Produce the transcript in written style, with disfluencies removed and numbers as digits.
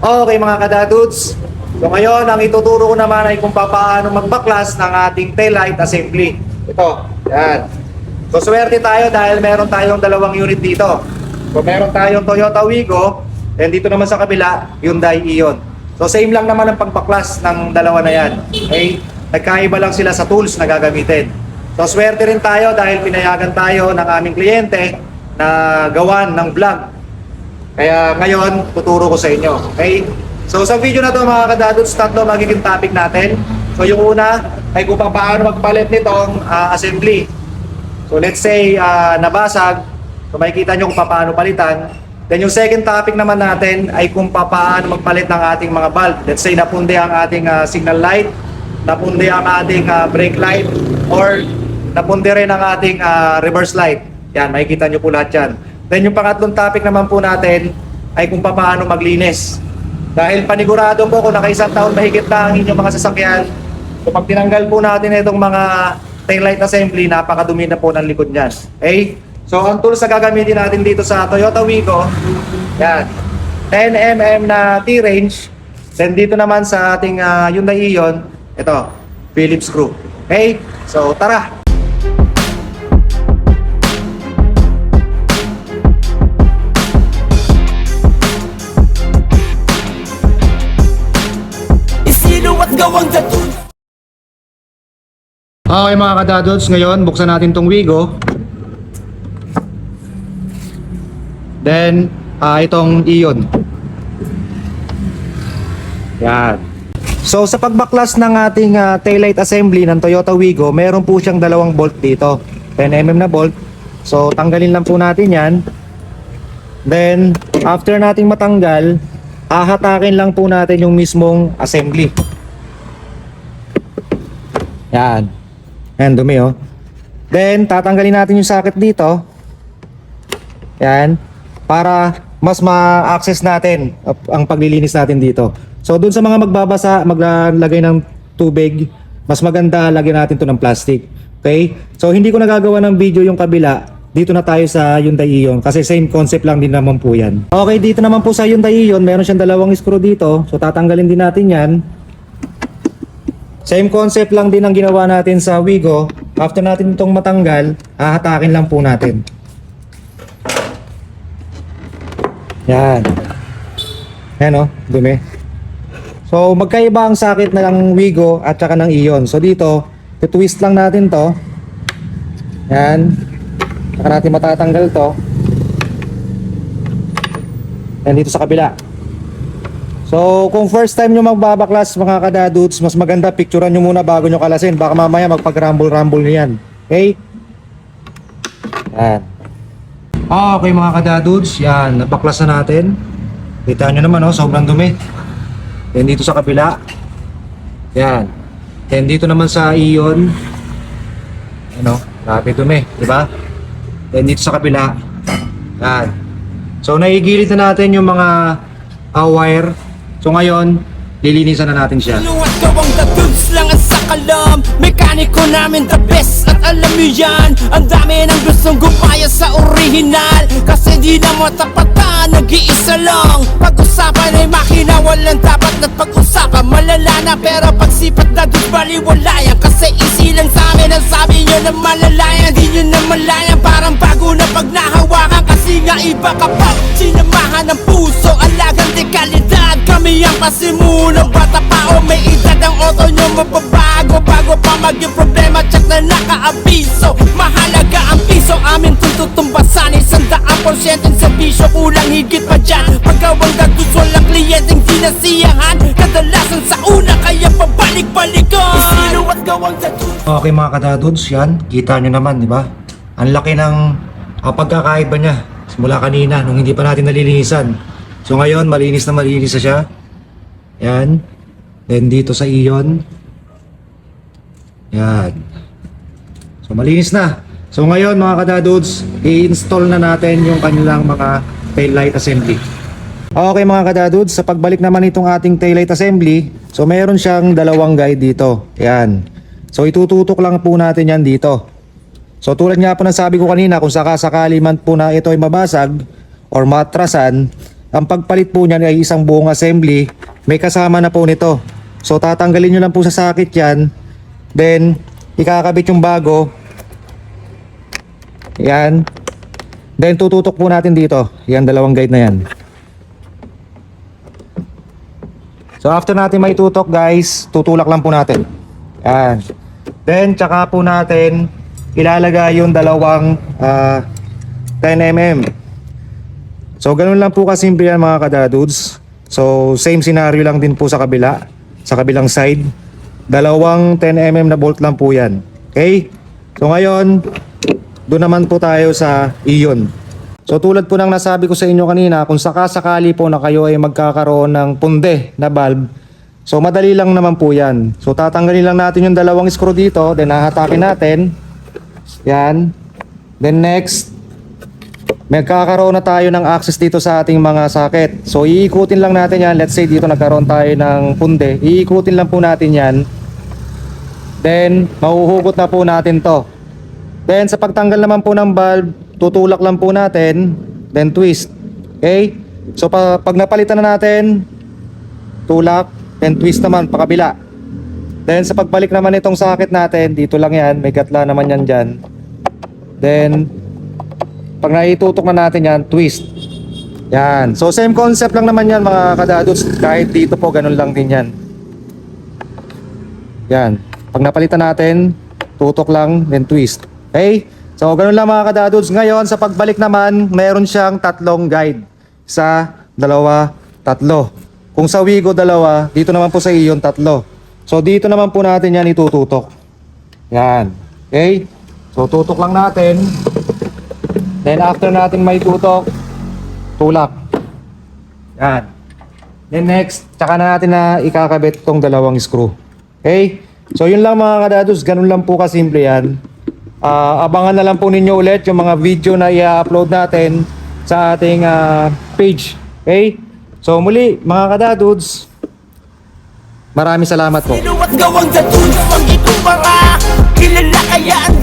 Okay mga kadadudes, so ngayon ang ituturo ko naman ay kung paano magbaklas ng ating taillight assembly. Ito, yan. So swerte tayo dahil meron tayong dalawang unit dito. So meron tayong Toyota Wigo, and dito naman sa kabila, Hyundai Ion. So same lang naman ang pagbaklas ng dalawa na yan. Okay? Nagkaiba lang sila sa tools na gagamitin. So swerte rin tayo dahil pinayagan tayo ng aming kliyente na gawan ng vlog. Kaya ngayon, tuturo ko sa inyo. Okay? So sa video na to mga kadadudes, tatlo magiging topic natin. So yung una ay kung paano magpalit nitong assembly. So let's say nabasag, so makikita nyo kung paano palitan. Then yung second topic naman natin ay kung paano magpalit ng ating mga bulb. Let's say napundi ang ating signal light, napundi ang ating brake light, or napundi rin ang ating reverse light. Yan, makikita nyo po lahat yan. Then yung pangatlong topic naman po natin ay kung paano maglinis. Dahil panigurado po kung nakaisang taon mahigit na ang inyong mga sasakyan, so pag tinanggal po natin itong mga taillight assembly, napakadumi na po ng likod niyan. Okay? So ang tools na gagamitin natin dito sa Toyota Wigo, yan, 10mm na T-range. Then dito naman sa ating Hyundai Ion, ito, Phillips screw. Okay? So tara! Okay mga kadadods, ngayon buksan natin tong Wigo. Then itong Ion. Yan. So sa pagbaklas ng ating taillight assembly ng Toyota Wigo, meron po siyang dalawang bolt dito, 10mm na bolt. So tanggalin lang po natin yan. Then after nating matanggal, hahatakin lang po natin yung mismong assembly. Yan. Ayan, dumi oh. Then, tatanggalin natin yung socket dito. Yan. Para mas ma-access natin ang paglilinis natin dito. So, dun sa mga magbabasa, maglagay ng tubig, mas maganda lagyan natin to ng plastic. Okay? So, hindi ko nagagawa ng video yung kabila. Dito na tayo sa Hyundai Ion kasi same concept lang din naman po yan. Okay, dito naman po sa Hyundai Ion, meron siyang dalawang screw dito. So, tatanggalin din natin yan. Same concept lang din ang ginawa natin sa Wigo. After natin itong matanggal, hahatakin lang po natin. Yan. Yan o, dumi. So magkaiba ang sakit ng Wigo at saka ng Ion. So dito, twist lang natin to. Yan. Saka natin matatanggal to. Yan dito sa kabila. So kung first time nyo magbabaklas mga kadadudes, mas maganda picturean nyo muna bago nyo kalasin. Baka mamaya magpag-rumble-rumble nyo yan. Okay? Yan. Okay mga kadadudes, yan, nabaklas na natin. Kita nyo naman oh, sobrang dumi. Then dito sa kabila. Yan. Then dito naman sa Ion. Ano, grabe dumi, di ba? Then dito sa kabila. Yan. So naigilid na natin yung mga wire. So ngayon, lilinisan na natin siya. At gawang dadudes lang ang sakalam, mekaniko namin the best. At alam nyo yan, ang dami nang gustong gumaya sa original. Kasi di na matapatan, nag-iisa lang. Pag-usapan ay makina, walang dapat at pag-usapan malala na. Pero pagsipat na doon baliwalayan. Kasi easy lang sa amin ang sabi nyo na malalayan. Di nyo na malayan, parang bago na pag nahawakan. Kasi nga iba kapag sinamahan ng puso, alagang dekalidad. Kami ang pasimunong bata pa o may edad. Ang auto nyo mababago bago pa maging problema. Check na naka-abiso, mahalaga ang piso. Amin tututumbasan 100% sa bisyo. Kulang higit pa dyan, pagkawang dados walang kliyenteng dinasiyahan. Kadalasan sa una kaya pabalik-balikan. Sino at gawang dados. Okay mga kadadudes, yan, kita nyo naman, di ba? Ang laki ng pagkakaiba niya simula kanina nung hindi pa natin nalilinisan. So ngayon, malinis na siya. Yan. Then dito sa Ion. Yan. So malinis na. So ngayon mga kadadudes, i-install na natin yung kanilang mga taillight assembly. Okay mga kadadudes, sa pagbalik naman itong ating taillight assembly, so meron siyang dalawang guide dito. Yan. So itututok lang po natin yan dito. So tulad nga po ng sabi ko kanina, kung sakasakali man po na ito ay mabasag or matrasan, ang pagpalit po niyan ay isang buong assembly. May kasama na po nito. So tatanggalin nyo lang po sa socket yan. Then ikakabit yung bago. Yan. Then tututok po natin dito. Yan, dalawang guide na yan. So after natin may tutok guys, tutulak lang po natin. Yan. Then tsaka po natin ilalagay yung dalawang 10mm. So ganun lang po kasimple yan mga kadadudes. So same scenario lang din po sa kabila, sa kabilang side. Dalawang 10mm na bolt lang po yan. Okay? So ngayon, doon naman po tayo sa iyon. So tulad po ng nasabi ko sa inyo kanina, kung sakasakali po na kayo ay magkakaroon ng punde na valve, so madali lang naman po yan. So tatanggalin lang natin yung dalawang screw dito, then hahatakin natin. Yan. Then next, magkakaroon na tayo ng access dito sa ating mga socket. So iikutin lang natin yan. Let's say dito nagkaroon tayo ng punde. Iikutin lang po natin yan. Then mahuhugot na po natin to. Then sa pagtanggal naman po ng valve, tutulak lang po natin. Then twist. Okay? So pag napalitan na natin, tulak, then twist naman pakabila. Then sa pagbalik naman itong socket natin, dito lang yan. May gatla naman yan dyan. Then pag naitutok na natin yan, twist. Yan. So same concept lang naman yan mga kadadudes. Kahit dito po, ganun lang din yan. Yan. Pag napalitan natin, tutok lang, then twist. Okay? So ganun lang mga kadadudes. Ngayon, sa pagbalik naman, mayroon siyang tatlong guide. Isa, dalawa, tatlo. Kung sa Wigo, dalawa. Dito naman po sa Ion, tatlo. So dito naman po natin yan itututok. Yan. Okay? So tutok lang natin. Then after natin may tutok, tulak. Yan. Then next, tsaka na natin na ikakabit tong dalawang screw. Okay? So yun lang mga kadadudes, ganun lang po kasimple yan. Abangan na lang po ninyo ulit yung mga video na i-upload natin sa ating page. Okay? So muli mga kadadudes, maraming salamat po. Sino at gawang dadudes ang itubara? Kilala kaya ang